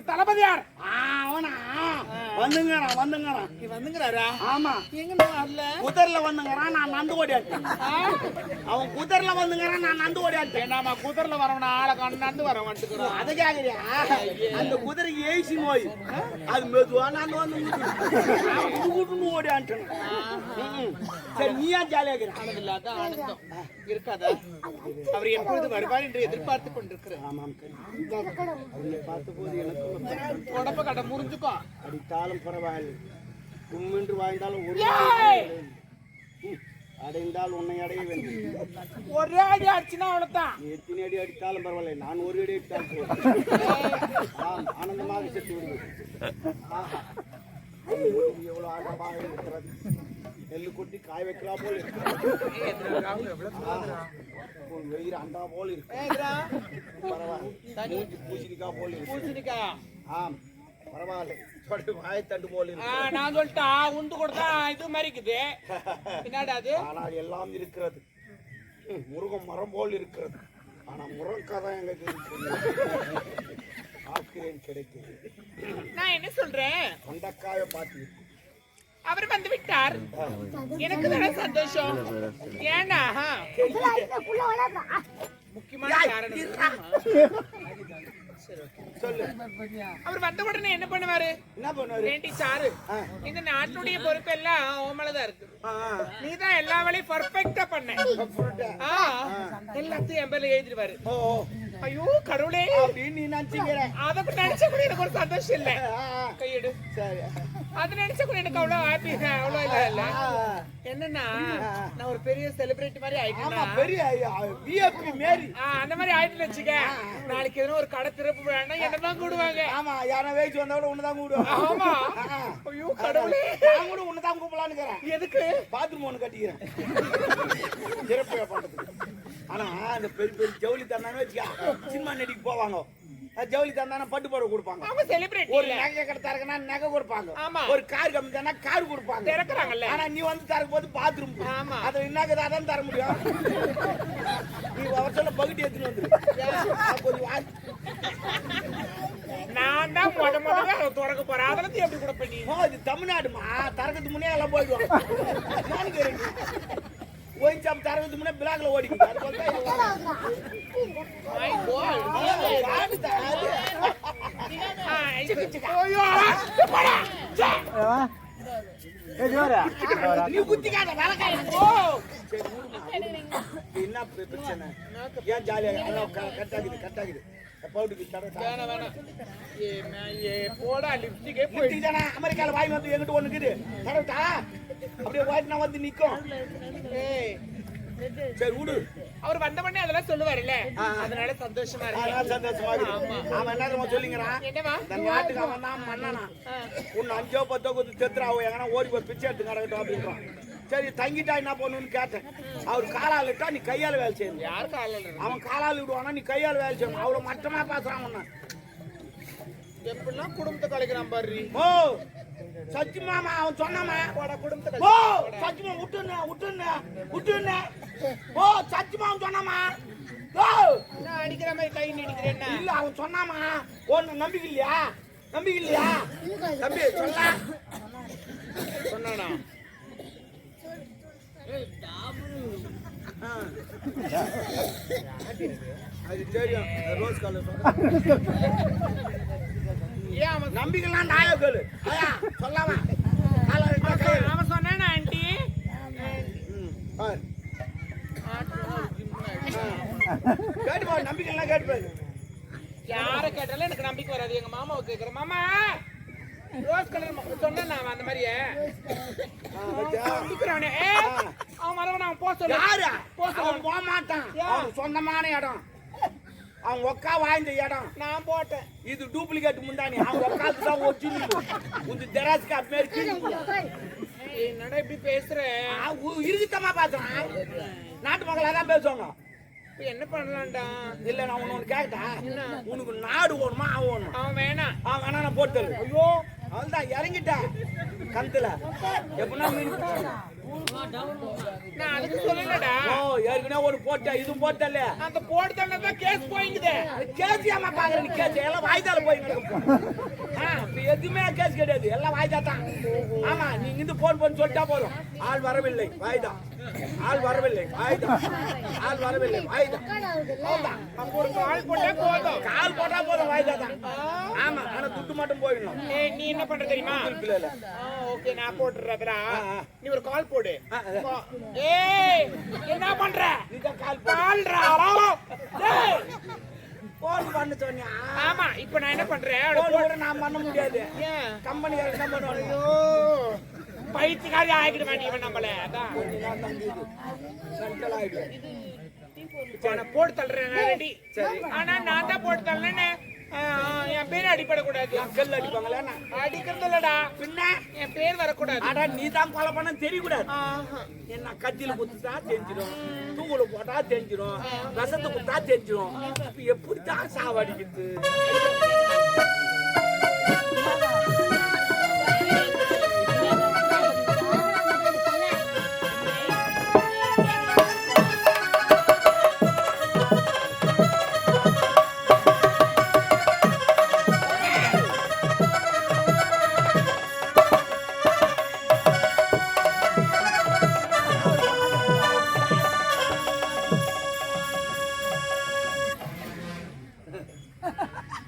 தளபதியார் வந்துங்கிறாரா? ஆமா, எங்க வரல? குதிரைல வந்துங்கிறான், நான் நந்து ஓடியாட்டேன். அவன் குதிரைல வந்துங்கிறான், நான் நந்து ஓடியாட்டேன். நாம குதிரைல வரவன ஆளை கண்டு வர வந்துக்கிறோம். அதை கேக்குறியா? அந்த குதிரை ஏசி நோய் அது மெதுவா நான் வந்து ஓடியாட்டேன். சரி, நீ ஏன் ஜாலியா இல்லாத ஆனந்தம் இருக்காதா? அவர் எப்பொழுது வருவார் என்று எதிர்பார்த்து கொண்டிருக்கிறேன். ஆமாம், பார்த்த போது எனக்கு உடம்ப கட்ட முறிஞ்சுக்கோ. அடித்தாலும் பரவாயில்லை, கும்மென்று வாழ்ந்தாலும் ஒரு அடைந்தால் உன்னை அடைய வேண்டும். ஒரே அடி அடிச்சுனா அவ்வளவுதான். எத்தனை அடி அடித்தாலும் பரவாயில்லை, நான் ஒரு அடி அடித்தாலும் ஆனந்தமாக செத்து விடுவேன். எவ்வளவு ஆழமாக இருக்கிறது. நெல்லு கொட்டி காய வைக்கலாம் போல் வெயிறு அண்டா போல் இருக்கு. பரவாயில்ல, பூசணிக்கா போல் பூசணிக்கா. ஆம், பரவாயில்ல, வாயத்தண்டு போல் இருக்கு. நான் சொல்லிட்டா உண்டு கொடுத்தா இது மாதிரிக்குது. என்னடா அது? ஆனால் எல்லாம் இருக்கிறது. முருகம் மரம் போல் இருக்கிறது. ஆனா முருங்கதான் எங்களுக்கு ஆக்கிறேன் கிடைக்குது. நான் என்ன சொல்றேன், கொண்டக்காய பாத்தி அவர் வந்து விட்டார். எனக்கு தானே சந்தோஷம். ஏன்னா முக்கியமான காரணம் சொல்லு. அவர் வந்த உடனே என்ன பண்ணுவாரு? சாரு, இந்த நாட்டுடைய பொறுப்பு எல்லாம் ஓமலதான் இருக்கு. நீதான் எல்லா வேலையும் பர்ஃபெக்டா பண்ண. எல்லாத்தையும் என் பேர்ல எழுதிடுவாரு. ஐயோ கடவுளே, நீ நினைச்சீங்க. அதை நினைச்ச கூட எனக்கு ஒரு சந்தோஷம் இல்ல. கையெடு. சரி, அது நினைச்ச கூட எனக்கு அவ்வளவு ஹாப்பி, அவ்வளவு இல்ல. என்னன்னா, நான் ஒரு பெரிய செலிபிரிட்டி மாதிரி ஆயிட்டேன். பெரிய விஐபி மேரி அந்த மாதிரி ஆயிட்டு வச்சுக்க. நாளைக்கு எதுவும் ஒரு கடை திறப்பு வேணா என்னதான் கூடுவாங்க. ஆமா, யாரா வேச்சு வந்தா கூட உன்னதான் கூடுவாங்க. ஆமா. ஐயோ கடவுளே, நான் கூட உன்னதான் கூப்பிடலான்னு இருக்கிறேன். எதுக்கு? பாத்ரூம் ஒண்ணு கட்டிக்கிறேன் திறப்பு பண்றதுக்கு. ஆனா அந்த பெரிய பெரிய ஜவுளி தந்தானே வச்சுக்கா, சினிமா நடிக்கு போவாங்க. ஜவுளி தந்தானே பட்டு போட கொடுப்பாங்க. அவங்க செலிபிரிட்டி. ஒரு நகை கடை தரக்குனா நகை கொடுப்பாங்க. ஒரு கார் கம்மி தானே கார் கொடுப்பாங்க. திறக்குறாங்கல்ல. ஆனா நீ வந்து தரக்கு போது பாத்ரூம். அது என்னக்கு அதான் தர முடியும். நீ அவர் சொல்ல பகுதி எடுத்துன்னு வந்துரு. கொஞ்சம் நான் தான் முதல்ல திறக்க போறேன். அதெல்லாம் எப்படி கூட பண்ணி? இது தமிழ்நாடுமா, தரக்கத்துக்கு முன்னே எல்லாம் போயிடுவாங்க. ஓய்ச்சாம் தரக்கத்துக்கு முன்னே பிளாக்ல ஓடிக்கிட்டு. நீ குத்திக்காத வேலைக்கார. என்ன பிரச்சனை? ஏன் ஜாலியா கட்டாக்குது அமெரிக்கால வாய் வந்து எங்கிட்ட ஒண்ணு இருக்குது. அப்படியே வாய்ட்டு வந்து நிக்கும். சரி விடு. அவர் வந்த உடனே அதெல்லாம் சொல்லுவாருல்ல, அதனால சந்தோஷமா இருக்கு. சந்தோஷமா இருக்கு. அவன் என்ன சொல்லிங்கிறான், இந்த நாட்டுக்கு அவன் தான் மன்னனா. உன்னை 5 10 கொடுத்து செத்துறாவோ எங்கன்னா ஓடி போய் பிச்சை எடுத்து கிடக்கட்டும் அப்படின்றான். சரி, தங்கிட்டா என்ன பண்ணுன்னு கேட்டேன். அவர் காலால் விட்டா நீ கையால வேலை செய்யணும். யாரு காலால்? அவன் காலால் விடுவானா, நீ கையால் வேலை செய்யணும். அவ்வளவு மட்டமா பேசுறான். ஒண்ணு எப்படிலாம் குடும்பத்தை கலைக்கிறான் பாரு. ஓ சத்தியமாமா, அவன் சொன்னாமா குடும்பத்தை. ஓ சத்தியமா விட்டுன்னு ஓ சத்தியமா அவன் சொன்னாமா. நான் அடிக்கிற மாதிரி கை நீடிக்கிறேன். இல்ல, அவன் சொன்னாமா. ஒன்னு நம்பிக்கை இல்லையா? தம்பி சொல்ல சொன்னானா? அது தெரியும். ரோஸ் கலர் நம்பிக்கலாம். நாயா கேளு. சொல்லாமா அவன் சொன்னானா ஆண்டி? கேட்டுப்பாரு, நம்பிக்கலாம் கேட்டுப்பாரு. யார கேட்டாலும் எனக்கு நம்பிக்கை வராது. எங்க மாமாவை கேட்கிறேன். மாமா ரோஸ் கலர் சொன்னா அந்த மாதிரியே அவன் வரவன் அவன் போக சொல்ல. அவன் போக மாட்டான். அவன் சொந்தமான இடம், அவன் ஒக்கா வாய்ந்த இடம். நான் போட்டேன். இது டூப்ளிகேட் முந்தானி. அவன் ஒக்காக்கு தான் ஒரிஜினல். உங்க ஜெராஸ்கா பேருக்கு என்னடா இப்படி பேசுறேன்? இருக்குத்தமா பேசுறான். நாட்டு மக்களா தான் பேசுவாங்க. என்ன பண்ணலாம்டா? இல்ல, நான் ஒண்ணு கேட்டா, உனக்கு நாடு ஓணுமா அவன் ஓணுமா? அவன் வேணாம். அவன் வேணா நான் போட்டு. ஐயோ, அவன் தான் இறங்கிட்டா கந்துல எப்படின்னா மீன் நான் அதுக்கு சொல்லலடா. ஓ ஏற்கனவே ஒரு போட்டா இதுவும் போட்டல. அந்த போடுதல்ல தான் கேஸ் போயிங்குது. கேஸ் ஏமா பாக்குற நீ கேஸ் எல்லாம் வாய்தால போய் கிடக்கும். இப்ப எதுவுமே கேஸ் கிடையாது எல்லாம் வாய்தா தான். ஆமா நீங்க இந்த போன் பண்ணி சொல்லிட்டா போதும். ஆள் வரவில்லை வாய்தா. ஆள் வரவில்லை வாய்தா. ஆள் வரவில்லை வாய்தா. நம்ம ஒரு கால் போட்டா போதும். கால் போட்டா போதும் வாய்தா தான். ஆமா ஆனா துட்டு மட்டும் போயிடணும். ஏய் நீ என்ன பண்ற தெரியுமா? இல்ல ஓகே நான் போட்டுறதுடா. நீ ஒரு கால் போடு. ஆ. ஏய் என்ன பண்ற? நீ தான் கால் கால்ரா. டேய் போன் பண்ண சொன்னியா? ஆமா இப்போ நான் என்ன பண்றேன்? போன் கூட நான் பண்ண முடியாது. ஏன் கம்பெனி என்ன பண்ணுவாங்க? ஐயோ பைத்தியக்காரி ஆகிட வேண்டியவன் நம்மள. அதான் கொஞ்ச நேரம் தான் இது சென்ட்ரல் ஆயிடு. நான் போட்டு தள்ளுறேன் ரெடி. சரி ஆனா நான் தான் போட்டு தள்ளனே. என் பேர் அடிபடக்கூடாது. கல் அடிப்பாங்களா? அடிக்கிறது இல்லடா. பின்ன என் பேர் வரக்கூடாது. அட நீ தான் கொலை பண்ண தெரியக்கூடாது. என்ன கத்தியில குத்துட்டா தெரிஞ்சிடும், தூக்குல போட்டா தெரிஞ்சிடும், விஷத்தை குத்தா தெரிஞ்சிடும். இப்ப எப்படித்தான் சாவடிக்குது?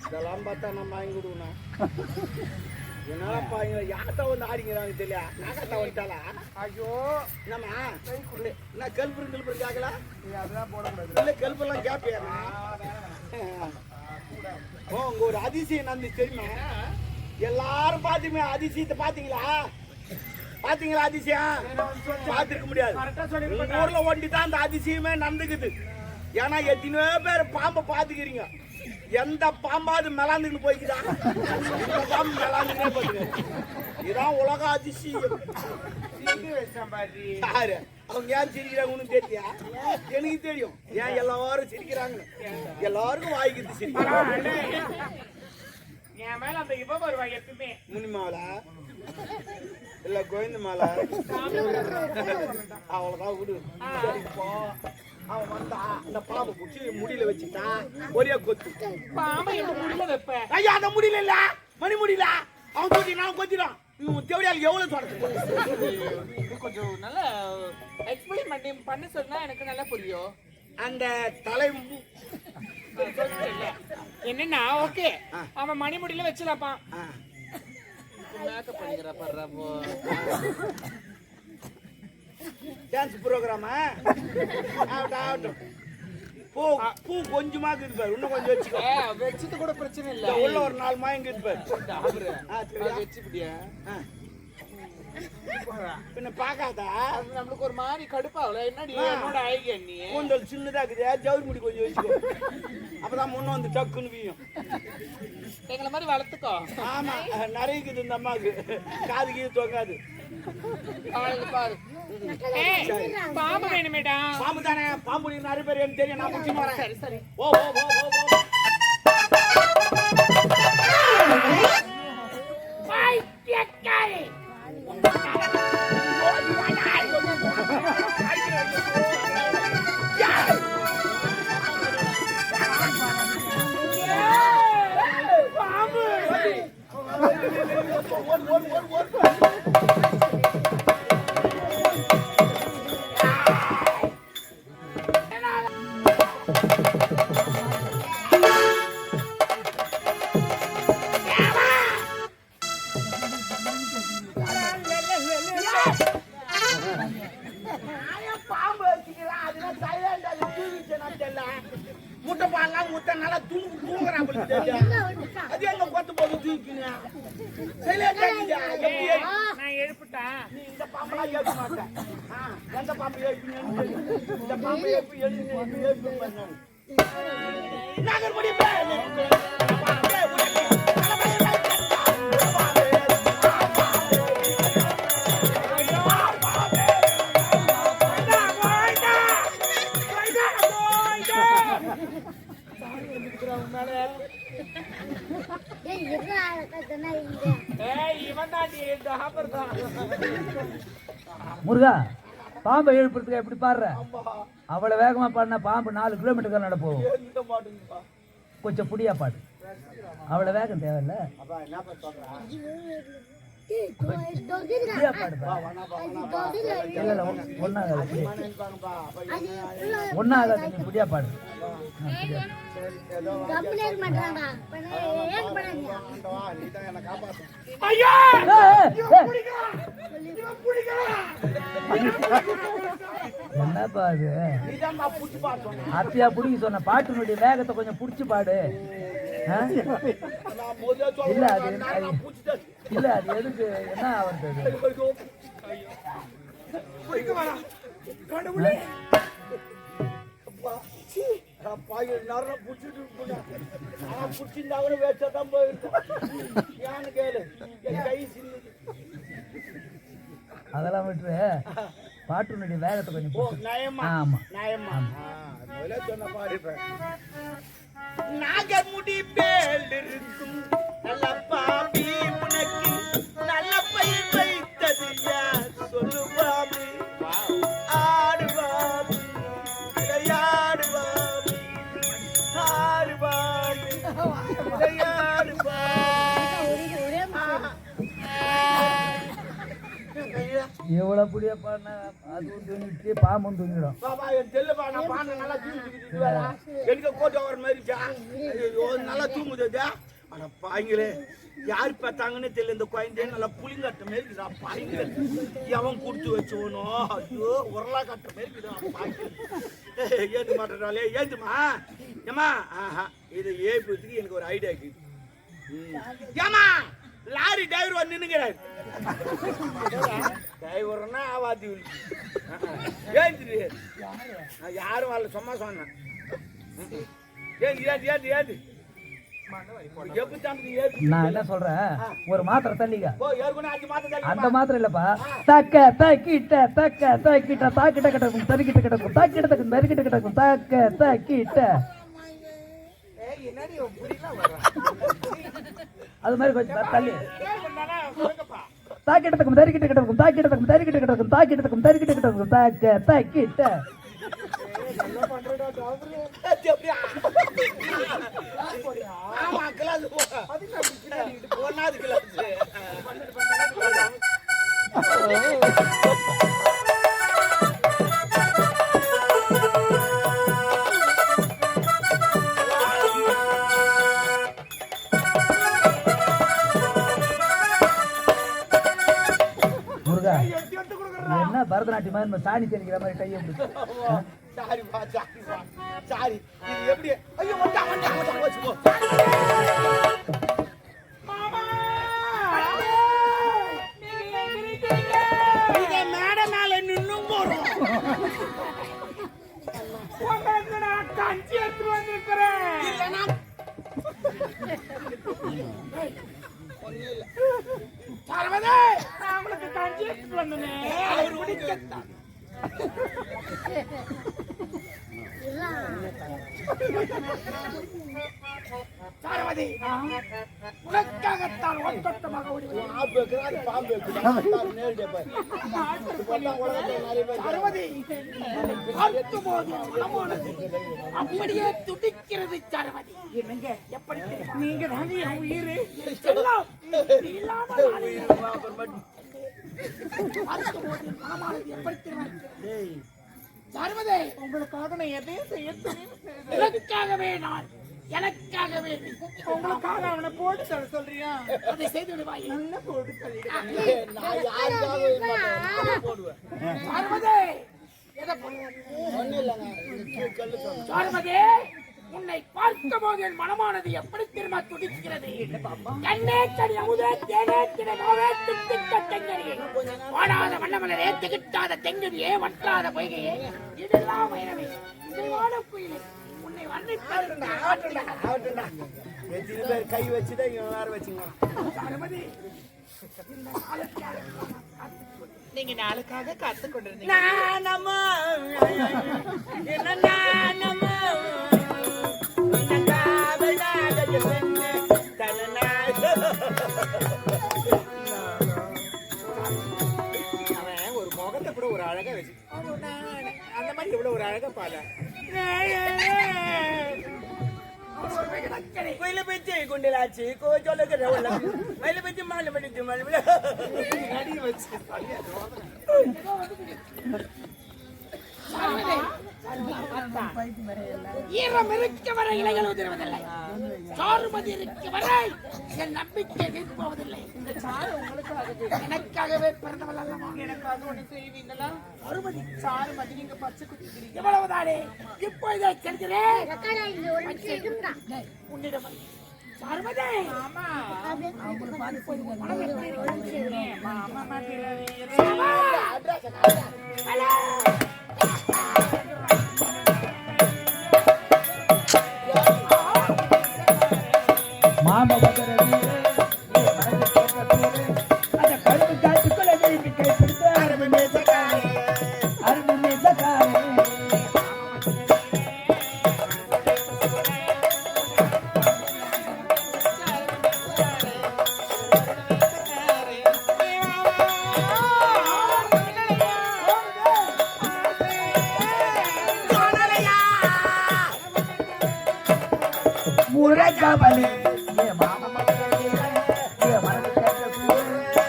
இதெல்லாம் பார்த்தா நம்ம வாங்கி விடுவோம். என்னப்பா யார்கிட்ட வந்து ஆடிங்கிறாங்க தெரியல. நாகத்தா வந்துட்டாளா? ஐயோ என்னம்மா என்ன கல்புரு கேட்கல? இல்ல கல்பெல்லாம் கேப்பியா? ஓ உங்க ஒரு அதிசயம் நடந்துச்சு தெரியுமா? எல்லாரும் பாத்தீங்க அதிசயத்தை பாத்தீங்களா? பாத்தீங்களா அதிசயம்? பாத்துருக்க முடியாது. உங்க ஊர்ல ஒண்டி தான் அந்த அதிசயமே நடந்துக்குது. ஏன்னா எத்தனையோ பேர் பாம்பை பாத்துக்கிறீங்க. எந்த பாம்பாவது மெலாந்துன்னு போய்க்குதா? பாம்பு மெலாந்துனே போகுது. இதான் உலக அதிசயம். யாரு அவங்க ஏன் சிரிக்கிறாங்கன்னு தெரியா? எனக்கு தெரியும் ஏன் எல்லாரும் சிரிக்கிறாங்க. எல்லாருக்கும் வாய்க்குது சிரிக்கிறாங்க. என் மேல அந்த இவ வருவா எப்பவுமே. முனிமாவல இல்ல கோவிந்த மாலை அவ்வளவுதான் விடு. சரிப்போ அவன் வந்தா அந்த பாம்பு குச்சி முடியல வச்சுட்டா ஒரே கொத்து. பாம்பை என்ன முடியல வைப்ப? ஐயா அந்த முடியல இல்ல மணி முடியல அவன் கொத்தி நான் கொத்திடான். தேவடியால் எவ்வளவு தொடர்ந்து கொஞ்சம் நல்லா எக்ஸ்பிளைன் பண்ணி சொன்னா எனக்கு நல்லா புரியும். அந்த தலை என்னன்னா ஓகே அவன் மணி முடியல வச்சிடலாப்பான். மேக்கப் பண்ணிக்கிறா பண்றப்போ டான்ஸ் ப்ரோக்ராமா? ஆகட்டும். பூ பூ கொஞ்சமா இருப்பாரு. இன்னும் கொஞ்சம் வச்சுக்கோ. வச்சது கூட பிரச்சனை இல்ல. உள்ள ஒரு 4 மாயங்க இருப்பாரு. வச்சுப்பிடியா? பின்ன பாக்காதா? அது நம்மளுக்கு ஒரு மாதிரி கடுப்பாகல. என்னடி என்னோட ஐடியா நீ? கூந்தல் சின்னதா இருக்குது. ஜவுரி முடி கொஞ்சம் வச்சுக்கோ. அப்பதான் முன்ன வந்து டக்குன்னு வீயும். எங்களை மாதிரி வளர்த்துக்கோ. ஆமா நிறைய இருக்குது இந்த அம்மாவுக்கு. காது கீது தொங்காது. பாரு பாம்பு வேணுமேடா. பாம்பு தானே? பாம்பு நிறைய பேர் எனக்கு தெரியும். நான் முடிச்சு வரேன். சரி சரி ஓ ஓ ஓ ஓ முட்டை பால்லாம் முட்டை நல்லா தூங்குறான். அது எங்க கொத்து போது தூக்கினா நான் எழுப்பிட்டேன். நீ இந்த பாம்பெல்லாம் எழுப்ப மாட்டேன். எந்த பாம்பு எழுப்பினு இந்த பாம்பு எழுப்பி எழுப்பி நகர் முடியும். முருகா பாம்பை எழுப்புறதுக்கு எப்படி பாடுற? அவ்வளவு வேகமா பாடினா பாம்பு 4 கிலோமீட்டர் நடப்போம். கொஞ்சம் புடியா பாடு. அவ்வளவு வேகம் தேவையில்ல. ஒன்னாக புடியா பாடு. என்னப்பா அது? அத்தியா புடிக்க சொன்ன பாட்டினுடைய வேகத்தை கொஞ்சம் புடிச்சு பாடு. இல்ல அது இல்ல அது எதுக்கு என்ன ஆகுறது? அதெல்லாம் விட்டு பாட்டுனுடைய வேகத்தை கொஞ்சம் ஆமா நாகமுடி மேல் இருக்கும் நல்ல பாம்பி உனக்கு நல்ல பயிர் வைத்தது யார் சொல்லுவாமி ஆடுவாமி விளையாடுவாமி ஆடுவாமி விளையாடுவாமி. எவ்வளவு புடியா பாடினா அதுவும் தூங்கிட்டு பாம்பும் தூங்கிடும். எனக்கு கோட்டை வர மாதிரி நல்லா தூங்குது. ஆனா பாய்ங்களே யாரு பார்த்தாங்கன்னு தெரியல. இந்த குழந்தை நல்லா புளிங்கட்ட மாரி இருக்குதா பாய்ங்களே. எவன் கொடுத்து வச்சவனோ ஐயோ உரலா கட்ட மாரி இருக்குதா பாய்ங்க. ஏந்து மாட்டாலே ஏந்துமா ஏமா இதை ஏற்படுத்திக்கு எனக்கு ஒரு ஐடியா இருக்குது. ஏமா லாரி டிரைவர் வந்து நின்னுங்கிறாரு. டிரைவர்னா ஆவாதி ஏந்திரு யாரும் வரல சும்மா சொன்னேன். ஏந்து ஏந்து ஏந்து ஏந்து நான் என்ன சொல்றேன், ஒரு மாத்திரை தள்ளிக்க. அந்த அந்த மாத்திரை இல்லப்பா. தக்க தக்கிட்ட தக்க தக்கிட்ட தாக்கிட்ட கிடக்கும் தரிக்கிட்ட கிடக்கும் தாக்கிட்ட தக்கும் தரிக்கிட்ட கிடக்கும் தக்க தக்கிட்ட அது மாதிரி கொஞ்சம் தள்ளி தாக்கிட்ட தக்கும் தரிக்கிட்ட கிடக்கும் தாக்கிட்ட தக்கும் தரிக்கிட்ட கிடக்கும் தாக்கிட்ட தக்கும் தரிக்கிட்ட கிடக்கும் தாக்க தக்கிட்ட முருகா என்ன பரதநாட்டியமா சாணி தெளிக்கிற மாதிரி கையை சாரி இது எப்படி ஐயோ வந்தா வந்தா வந்தா போச்சு போ. நீங்க மேடை மேல நின்னும் போறோம். உங்களுக்கு நான் கஞ்சி எடுத்து வந்திருக்கிறேன். இல்லனா சரவதே நான் உங்களுக்கு கஞ்சி எடுத்து வந்தேன். அவர் குடிக்கத்தான் சரவதி உனக்காகத்தான் ஒட்டொட்டமாக சரவதி அப்படியே துடிக்கிறது. சரவதி என்னங்க எப்படி நீங்க தானே என் உயிர் சர்வதே உங்களுக்காக நான் எதையும் செய்ய எனக்காகவே நான் எனக்காகவே உங்களுக்காக அவனை போட்டு தர சொல்றியா? அதை செய்து விடுவாய். என்ன போட்டு தருவேன் சர்வதே சர்வதே உன்னை பார்க்கும் போது என் மனமானது எப்படி திரும்ப துடிக்கிறது. கண்ணே கடி அமுதே தேனே தினமாவே துடித்த தெங்கரியே வாடாத வண்ணமலரே திகட்டாத தெங்கரியே வட்டாத பொய்கையே இதெல்லாம் வைரவே இதுவான குயிலே உன்னை வர்ணிப்பதற்கு கை வச்சுதான் வேற வச்சுங்க. நீங்க நாளுக்காக காத்து கொண்டிருந்தீங்க. நானம்மா என்ன நானம்மா கோயில பேச்சு குண்டிலாச்சு கோச்சோலுக்கு மயில பேச்சு மாலை படிச்சு மழை அடி வச்சு ஈரம் இருக்க வரை இலைகள் உதிர்வதில்லை, சாருமதி இருக்க வரை என் நம்பிக்கை நிற்பவதில்லை. இந்த சாரு உங்களுக்காக எனக்காகவே பிறந்தவள் அல்லவா? எனக்காக ஒன்று செய்வீங்களா? சாருமதி நீங்க பச்சை குத்திக்கிறீங்க, எவ்வளவுதானே? இப்பொழுதே செல்கிறேன் உன்னிடம். சாருமதி மாமா மாமா அந்த கருப்பு காட்டுக்குள்ள திருப்பி கைப்பிடித்து அருமை மேசக்காரே முரகவலே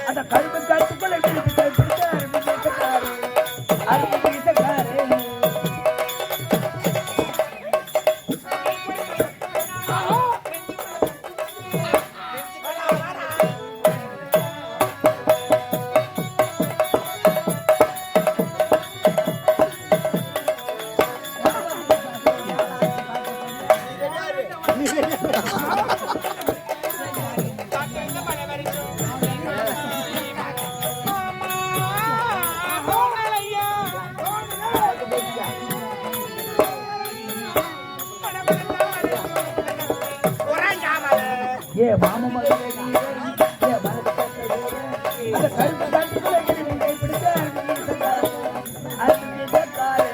அந்த கருப்பு காட்டுக்குள்ள திருப்பி கைப்பிடித்து அருமை மேசக்காரே ஏ மாமா மகளே ஏ அந்த கருப்பு காட்டுக்குள்ள திருப்பி கைப்பிடித்து அருமை மேசக்காரே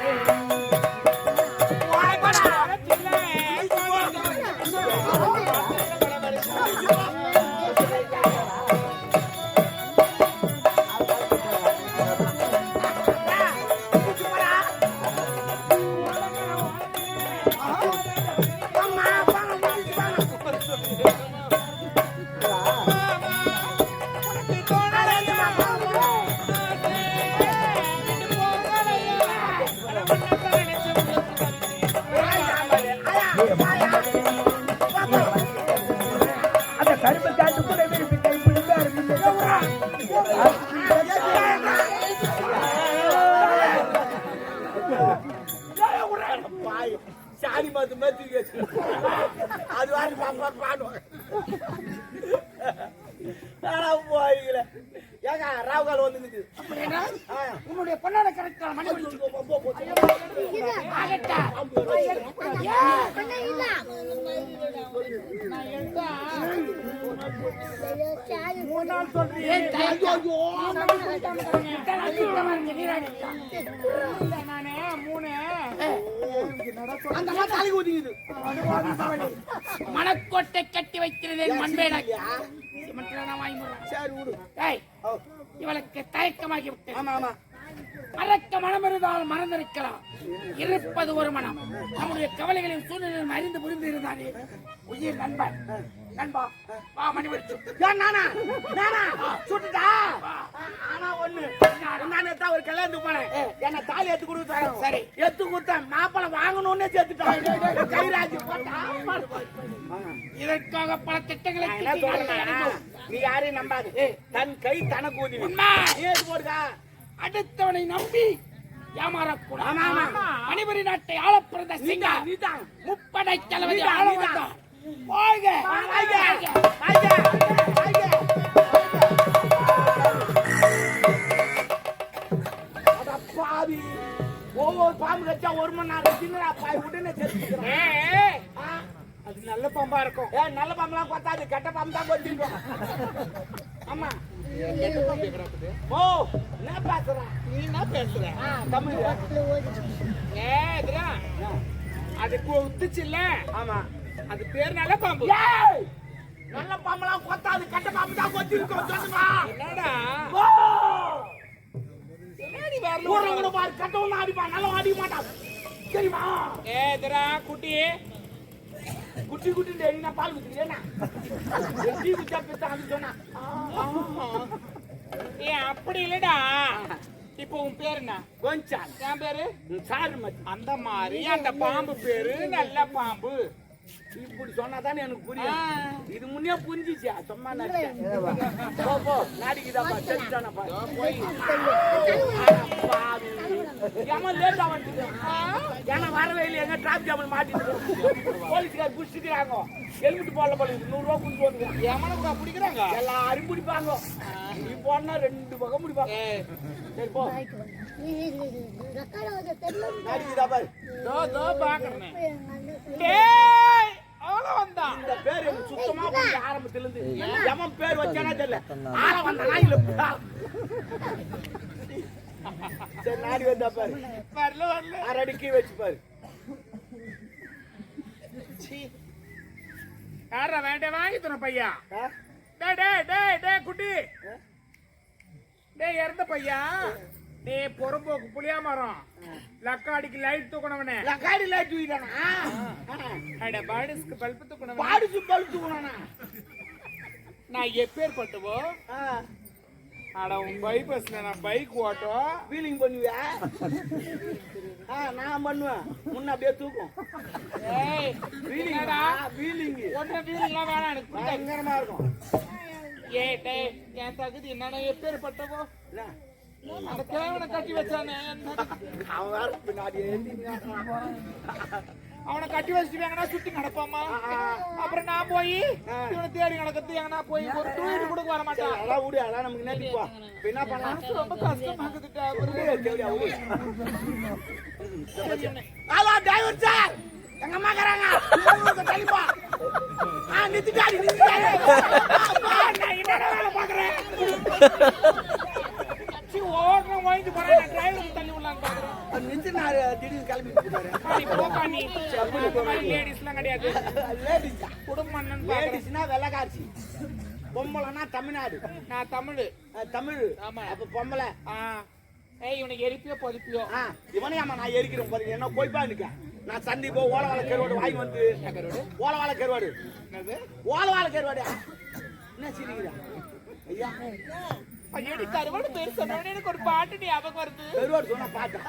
அந்த கருப்பு காட்டுக்குள்ள திருப்பி கைப்பிடித்து அருமை சாணி மத்து மத்து அது வாரி பாடுவாங்க போய்கள ஏங்க ராவுகால் வந்து நிக்குது. உன்னுடைய பொண்ணான கரெக்டா மணி மணக்கோட்டை கட்டி வைக்கிறேன் மண்பேடா. இவளுக்கு தயக்கமாகி விட்டது. மறக்க மனம் இருந்தால் மறந்திருக்கலாம், இருப்பது ஒரு மனம். நம்முடைய கவலைகளின் சூழ்நிலையும் அறிந்து புரிந்து இருந்தானே உயிர் நண்பன். நண்பா வா மணி வச்சு சுட்டுட்டா. ஆனா ஒண்ணு நானே தான் ஒரு கல்யாணத்துக்கு போனேன், என்ன தாலி எடுத்து கொடுத்தாங்க. சரி எடுத்து கொடுத்தேன், மாப்பிளை வாங்கணும்னே சேர்த்துட்டாங்க. கைராஜி இதற்காக பல திட்டங்களை நீ யாரையும் நம்பாது. தன் கை தனக்கு ஊதி போடுக்கா. அடுத்தவனை நம்பி ஏமாறக்கூடாது. மணிபுரி நாட்டை ஆள பிறந்த சிங்கா முப்படை தளபதி ஆள வந்தான். ஒவ்வொரு பாம்பு கச்சா 1 மணி நேரம் உடனே அது நல்ல பாம்பா இருக்கும். நல்ல பாம்பெல்லாம் கொத்தாது, கெட்ட பாம்பு தான் கொத்திருக்கோம். ஆமா ஓ என்ன பேசுற நீ? என்ன பேசுற தமிழ்? அது கொத்துச்சு இல்ல? ஆமா, அது பேர் நல்ல பாம்பு. நல்ல பாம்பெல்லாம் கொத்தாது, கெட்ட பாம்பு தான் கொத்திருக்கோம். சொல்லுமா என்னடா? என்னடி வேற ஊரங்கட பாரு, கட்டவன அடிப்பா, நல்ல அடிக்க மாட்டான். தெரியுமா? ஏதுடா குட்டி குட்டி குட்டி டேய் நான் பால் குடிக்கிறேனா? டீ குடிச்சா பெத்தான்னு சொன்னா. ஏ அப்படி இல்லடா. இப்போ உன் பேர் என்ன? கொஞ்சம் என் பேரு சாரு மச்சி. அந்த மாதிரி அந்த பாம்பு பேரு நல்ல பாம்பு. இப்படி சொன்னாதானே எனக்கு புரியும். இது முன்னே புரிஞ்சிச்சா? சும்மா போ போ நாடிக்குதாப்பா செஞ்சுட்டானப்பா. ஏமா லேட்டா வந்துட்டு ஏன்னா வரவே இல்லை. எங்க டிராபிக் ஜாம் மாட்டிட்டு போலீஸ்கார் புடிச்சுக்கிறாங்க. ஹெல்மெட் போடல போல 100 ரூபா கொடுத்து வந்து எமனை கூட பிடிக்கிறாங்க. எல்லாரும் பிடிப்பாங்க. நீ போனா 2 பக்கம் பிடிப்பாங்க. சரி போ நாடிக்குதாப்பா. தோ பாக்குறேன். டேய் அவள வந்தா. இந்த பேர் எனக்கு சுத்தமா புரியல ஆரம்பத்துல இருந்து. எமன் பேர் வச்சானே தெரியல. ஆள வந்த நாயில சரி நாடி வந்தா பாரு. வரல அரடிக்கி வச்சு பாரு. யாரா வேண்டாம் வாங்கி தர பையா. டேய் டேய் டேய் டேய் குட்டி. டேய் இறந்த பையா. டேய் பொறம்போக்கு புளியா மரம். லக்காடிக்கு லைட் தூக்கணவனே. லக்காடி லைட் தூக்கிட்டானா? அட பாடிஸ்க்கு பல்ப் தூக்கணவனே. பாடிச்சு பல்ப் தூக்கினானா? நான் எப்பேற்பட்டவோ? அட உன் பைபஸ்ல நான் பைக் ஓட்டும் வீலிங் பண்ணுவியா? நான் பண்ணுவேன். முன்ன அப்படியே தூக்கும். ஏய் வீலிங்கடா வீலிங். ஒண்ணு வீலிங்லாம் வேணாம் எனக்கு. பயங்கரமா இருக்கும். ஏய் டேய் என் தகுதி என்னன்னா எப்பேற்பட்டவோ? என்ன? அந்த கேவனை கட்டி வச்சானே. அவன் வேற பின்னாடி அவனை கட்டி வச்சுட்டு எங்கன்னா சுத்தி நடப்பாமா? அப்புறம் நான் போய் இவனை தேடி நடக்கிறது எங்கன்னா போய் ஒரு டூர் கூட வர மாட்டேன். அதான் விடு. அதான் நமக்கு நேட்டிப்பா. இப்ப என்ன பண்ணலாம்? ரொம்ப கஷ்டமாக்குதுட்டா. ஹலோ டிரைவர் சார், எங்க அம்மா கறாங்க. தள்ளிப்பா. நிறுத்திட்டாடி நிறுத்திட்டாடி. நான் என்னடா வேலை பாக்குறேன்? ஓடுறோம் வாங்கிட்டு போறேன். டிரைவர் தள்ளி விடலான்னு பாக்குறேன். நிறுத்தினாரு திடீர்னு கிளம்பி போறாரு. நீ போப்பா நீ. லேடிஸ்லாம் கிடையாது. லேடிஸ் குடும்பம் லேடிஸ்னா வெள்ளக்காட்சி, பொம்பளைனா தமிழ்நாடு. நான் தமிழ். தமிழ். ஆமா. அப்ப பொம்பளை. ஏய் இவனுக்கு எரிப்பியோ பொதிப்பியோ? இவனையாமா நான் எரிக்கிறேன் பாருங்க. என்ன போய்ப்பா இருக்கேன். நான் சந்திப்போ ஓலவாழ கருவாடு வாங்கி வந்து. ஓலவாழ கருவாடு. என்னது ஓலவாழ கருவாடு? என்ன சிரிக்கிறா ஐயா? ஐயடி கருவாடு பேர் சொன்னோடனே எனக்கு ஒரு பாட்டு ஞாபகம் வருது. கருவாடு சொன்னா பாட்டா?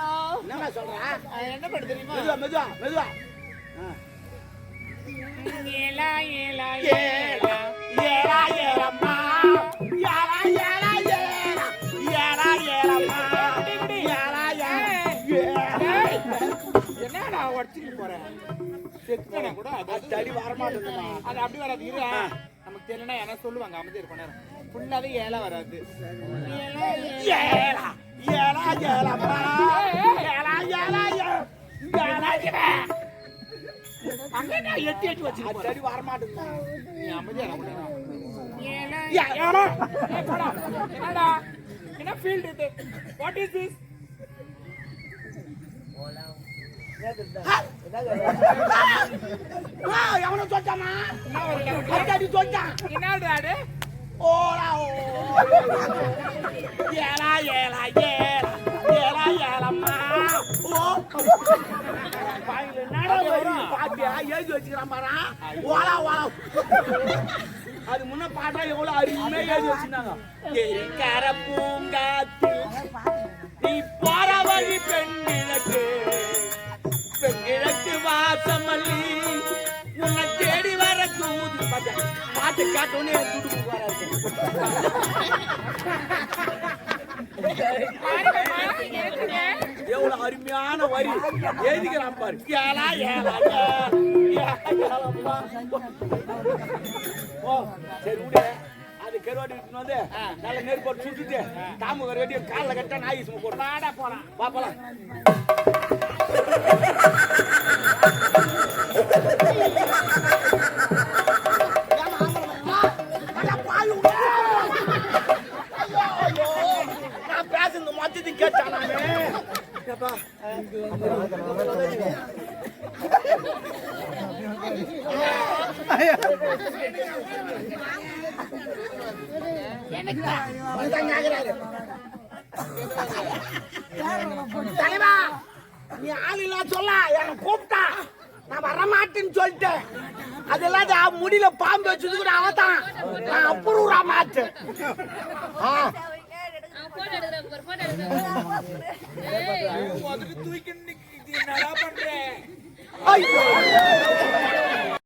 என்னடா சொல்றேன்? என்ன பாட்டு தெரியுமா? மெதுவா மெதுவா மெதுவா. ஏலா ஏலா ஏலா ஏலா ஏலம்மா ஏலா ஏலா ஏலா ஏலா ஏலம்மா ஏலா ஏலா. என்னடா உடச்சிட்டு போறேன்? செத்துனா கூட அது அடி வரமாட்டேங்குமா? அது அப்படி வராது. இரு நமக்கு தெரியலன்னா என்ன சொல்லுவாங்க. அமைதி இருக்கும் நேரம் ஃபுல்லாவே ஏலா வராது. ஏலா ஏலா ஏலம்மா ஏலா ஏலா ஏலா. அங்க நான் எட்டி எட்டி வச்சு அது அடி வரமாட்டேங்குமா? நீ அமைதியா ஏலா ஏலா. என்னடா என்ன ஃபீல்ட் இது? What is this? எவனோ சொல்லாமா? என்ன ஒரு அடி சொல்லான். என்னடா அது? ஓலா ஓ ஏலா ஏலா ஏலா ஏலா ஏலம்மா ஓ. பாட்டியா எழுதி வச்சுக்கிறான் பாரா. ஓலா ஓலா. அது முன்ன பாட்டா எவ்வளவு அருமையா எழுதி வச்சிருந்தாங்க. எரிக்கர பூங்காத்தில் நீ போற வழி பெண்ணிழக்கு பெண்ணிழக்கு வாசமல்லி உன்னை தேடி வர தூது. பாட்டு கேட்டோன்னே துடுப்பு வராது. எவ்வளவு அருமையான வரி எழுதிக்கிறான் பாரு. ஏலா ஏலா ஏலா. ஓ சரி விடு. அது கருவாடு வந்து நல்ல நெருப்பு போட்டு சுட்டுட்டு தாமு கட்டி காலில் கட்ட நாய் சும்மா போட்டு வாடா போலாம். பாப்பலாம். நான் பேசுறது மொத்தத்தையும் கேட்டான் நானு. தலைவா நீ ஆள் இல்ல சொல்ல என்ன கூப்பிட்டா நான் வரமாட்டேன்னு சொல்லிட்டேன். அது இல்லாத முடியல பாம்பு வச்சது கூட அவதான் நான் அப்புறா மாட்டேன். தூக்கி என்னடா பண்ற? ஐயோ